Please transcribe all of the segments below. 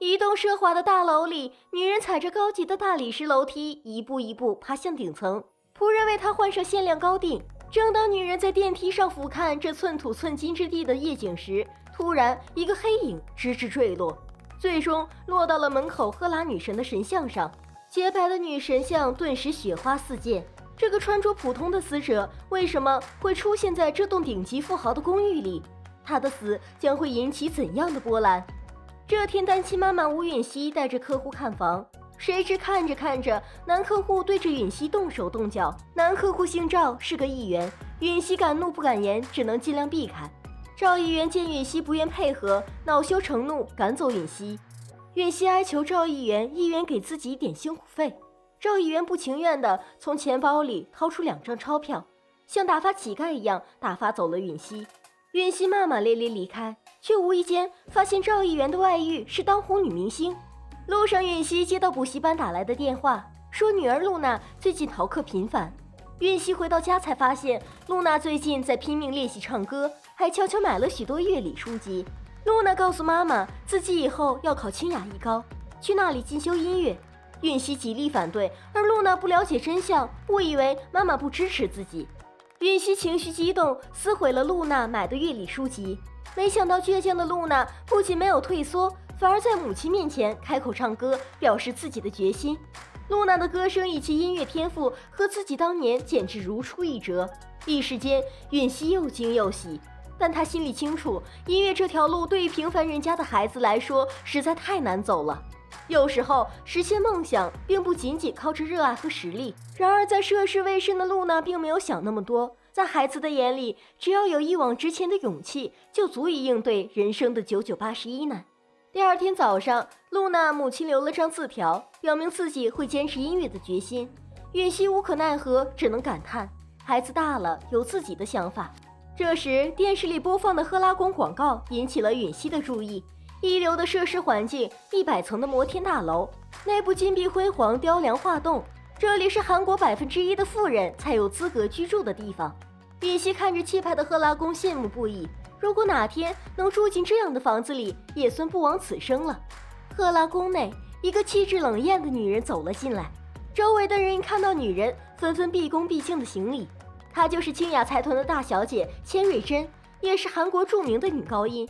一栋奢华的大楼里，女人踩着高级的大理石楼梯，一步一步爬向顶层。仆人为她换上限量高定。正当女人在电梯上俯瞰这寸土寸金之地的夜景时，突然一个黑影直直坠落，最终落到了门口赫拉女神的神像上。洁白的女神像顿时雪花四溅。这个穿着普通的死者为什么会出现在这栋顶级富豪的公寓里？他的死将会引起怎样的波澜？这天，单亲妈妈吴允熙带着客户看房，谁知看着看着，男客户对着允熙动手动脚。男客户姓赵，是个议员，允熙敢怒不敢言，只能尽量避开。赵议员见允熙不愿配合，恼羞成怒，赶走允熙。允熙哀求赵议员给自己一点辛苦费。赵议员不情愿地从钱包里掏出2张钞票，像打发乞丐一样打发走了允熙。允熙骂骂咧咧离开，却无意间发现赵议员的外遇是当红女明星。路上，允熙接到补习班打来的电话，说女儿露娜最近逃课频繁。允熙回到家才发现，露娜最近在拼命练习唱歌，还悄悄买了许多乐理书籍。露娜告诉妈妈，自己以后要考清雅艺高，去那里进修音乐。允熙极力反对，而露娜不了解真相，误以为妈妈不支持自己。允熙情绪激动，撕毁了露娜买的乐理书籍。没想到倔强的露娜不仅没有退缩，反而在母亲面前开口唱歌，表示自己的决心。露娜的歌声以及音乐天赋和自己当年简直如出一辙，一时间允熙又惊又喜。但她心里清楚，音乐这条路对于平凡人家的孩子来说实在太难走了。有时候实现梦想并不仅仅靠着热爱和实力。然而在涉世未深的露娜并没有想那么多，在孩子的眼里，只要有一往直前的勇气，就足以应对人生的9981难。第二天早上，露娜母亲留了张字条，表明自己会坚持音乐的决心。允熙无可奈何，只能感叹孩子大了，有自己的想法。这时，电视里播放的赫拉宫广告引起了允熙的注意。一流的设施环境，100层的摩天大楼，内部金碧辉煌，雕梁画栋。这里是韩国1%的富人才有资格居住的地方。允熙看着气派的赫拉宫，羡慕不已。如果哪天能住进这样的房子里，也算不枉此生了。赫拉宫内，一个气质冷艳的女人走了进来，周围的人一看到女人，纷纷毕恭毕敬的行礼。她就是清雅财团的大小姐千瑞珍，也是韩国著名的女高音。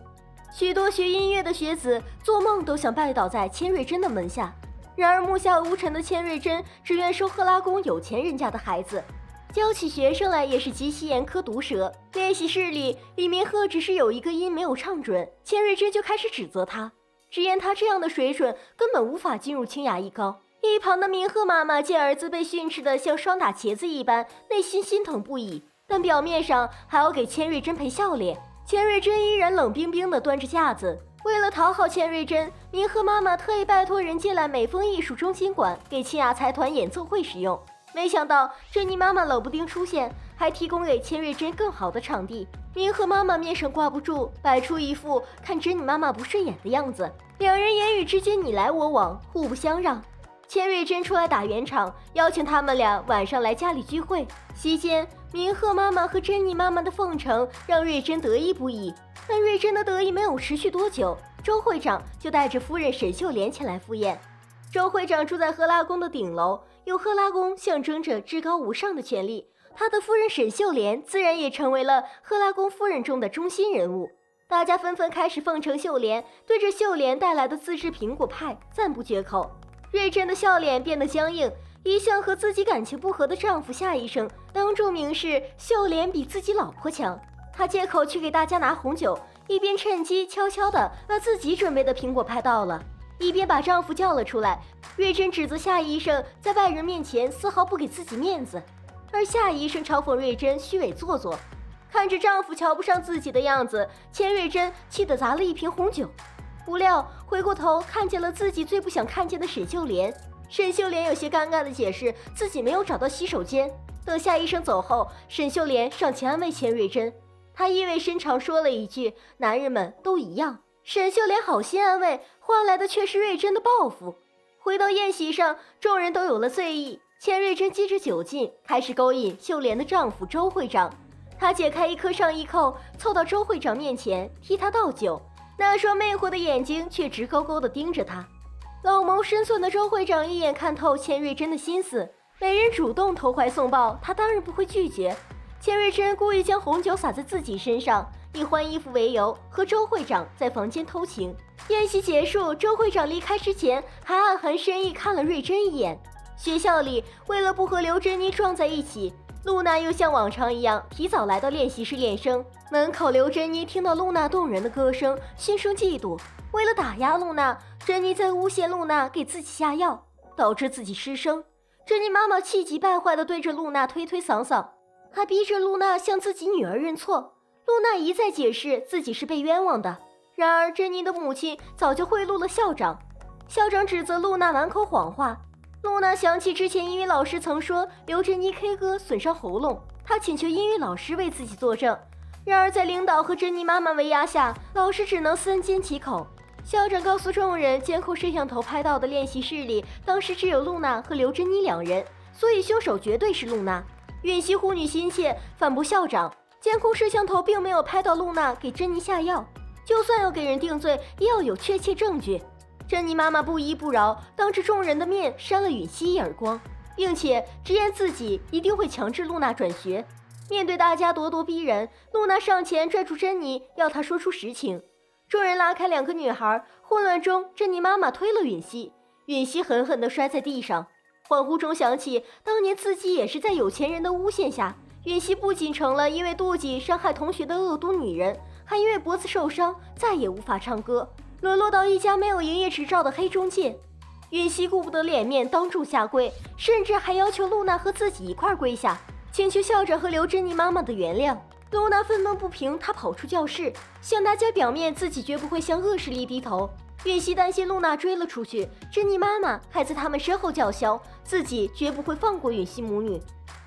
许多学音乐的学子做梦都想拜倒在千瑞珍的门下，然而目下无尘的千瑞珍只愿收赫拉宫有钱人家的孩子，教起学生来也是极其严苛毒舌。练习室里，李明赫只是有一个音没有唱准，千瑞珍就开始指责他，直言他这样的水准根本无法进入清雅艺高。一旁的明赫妈妈见儿子被训斥得像双打茄子一般，内心心疼不已，但表面上还要给千瑞珍赔笑脸。千瑞珍依然冷冰冰地端着架子。为了讨好千瑞珍，明赫妈妈特意拜托人借来美丰艺术中心馆给清雅财团演奏会使用。没想到珍妮妈妈冷不丁出现，还提供给千瑞珍更好的场地。明赫妈妈面上挂不住，摆出一副看珍妮妈妈不顺眼的样子。两人言语之间你来我往，互不相让。千瑞珍出来打圆场，邀请他们俩晚上来家里聚会。席间，明赫妈妈和珍妮妈妈的奉承让瑞珍得意不已。但瑞珍的得意没有持续多久，周会长就带着夫人沈秀莲前来赴宴。周会长住在赫拉宫的顶楼，有赫拉宫象征着至高无上的权力，他的夫人沈秀莲自然也成为了赫拉宫夫人中的中心人物。大家纷纷开始奉承秀莲，对着秀莲带来的自制苹果派赞不绝口。瑞珍的笑脸变得僵硬，一向和自己感情不和的丈夫夏医生当众明示秀莲比自己老婆强。她借口去给大家拿红酒，一边趁机悄悄地把自己准备的苹果派倒了，一边把丈夫叫了出来。瑞珍指责夏医生在外人面前丝毫不给自己面子，而夏医生嘲讽瑞珍虚伪做作。看着丈夫瞧不上自己的样子，千瑞珍气得砸了一瓶红酒。不料回过头看见了自己最不想看见的沈秀莲。沈秀莲有些尴尬地解释自己没有找到洗手间。等夏医生走后，沈秀莲上前安慰钱瑞珍，她意味深长说了一句男人们都一样。沈秀莲好心安慰，换来的却是瑞珍的报复。回到宴席上，众人都有了醉意，钱瑞珍借着酒劲开始勾引秀莲的丈夫周会长。她解开一颗上衣扣，凑到周会长面前替他倒酒。那双魅惑的眼睛却直勾勾地盯着他。老谋深算的周会长一眼看透钱瑞珍的心思，没人主动投怀送抱，他当然不会拒绝。钱瑞珍故意将红酒洒在自己身上，以换衣服为由和周会长在房间偷情。宴席结束，周会长离开之前还暗含深意看了瑞珍一眼。学校里，为了不和刘珍妮撞在一起，露娜又像往常一样提早来到练习室练声。门口，刘珍妮听到露娜动人的歌声，心生嫉妒。为了打压露娜，珍妮在诬陷露娜给自己下药，导致自己失声。珍妮妈妈气急败坏地对着露娜推推搡搡，还逼着露娜向自己女儿认错。露娜一再解释自己是被冤枉的，然而珍妮的母亲早就贿赂了校长，校长指责露娜满口谎话。露娜想起之前音乐老师曾说刘珍妮 K 歌损伤喉咙，她请求音乐老师为自己作证，然而在领导和珍妮妈妈围压下，老师只能三缄其口。校长告诉众人，监控摄像头拍到的练习室里当时只有露娜和刘珍妮2人，所以凶手绝对是露娜。允熙护女心切，反驳校长，监控摄像头并没有拍到露娜给珍妮下药，就算要给人定罪，也要有确切证据。珍妮妈妈不依不饶，当着众人的面扇了允熙一耳光，并且直言自己一定会强制露娜转学。面对大家咄咄逼人，露娜上前拽住珍妮，要她说出实情。众人拉开2个女孩，混乱中，珍妮妈妈推了允熙，允熙狠狠地摔在地上。恍惚中想起，当年自己也是在有钱人的诬陷下，允熙不仅成了因为妒忌伤害同学的恶毒女人，还因为脖子受伤再也无法唱歌，沦落到一家没有营业执照的黑中介。允熙顾不得脸面，当众下跪，甚至还要求露娜和自己一块跪下，请求校长和刘珍妮妈妈的原谅。露娜愤愤不平，她跑出教室，向大家表面自己绝不会向恶势力低头。允熙担心露娜追了出去，珍妮妈妈还在他们身后叫嚣，自己绝不会放过允熙母女。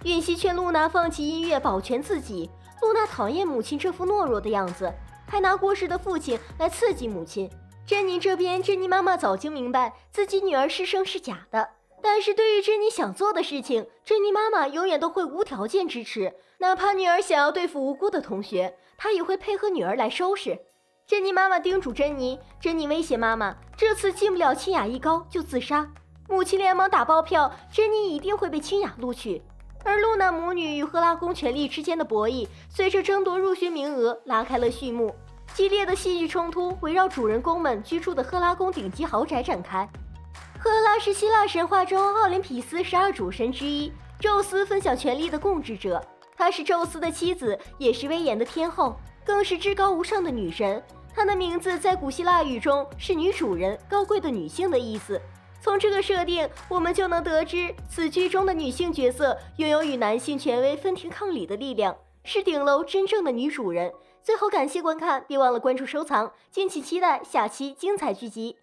允熙劝露娜放弃音乐，保全自己。露娜讨厌母亲这副懦弱的样子，还拿过世的父亲来刺激母亲。珍妮这边，珍妮妈妈早就明白自己女儿失声是假的，但是对于珍妮想做的事情，珍妮妈妈永远都会无条件支持，哪怕女儿想要对付无辜的同学，她也会配合女儿来收拾。珍妮妈妈叮嘱珍妮，珍妮威胁妈妈，这次进不了清雅艺高就自杀。母亲连忙打包票，珍妮一定会被清雅录取。而露娜母女与赫拉宫权力之间的博弈，随着争夺入学名额拉开了序幕。激烈的戏剧冲突围绕主人公们居住的赫拉宫顶级豪宅展开。赫拉是希腊神话中奥林匹斯12主神之一，宙斯分享权力的共治者。她是宙斯的妻子，也是威严的天后，更是至高无上的女神。她的名字在古希腊语中是女主人、高贵的女性的意思。从这个设定，我们就能得知此剧中的女性角色拥有与男性权威分庭抗礼的力量，是顶楼真正的女主人。最后感谢观看，别忘了关注收藏，敬请期待下期精彩剧集。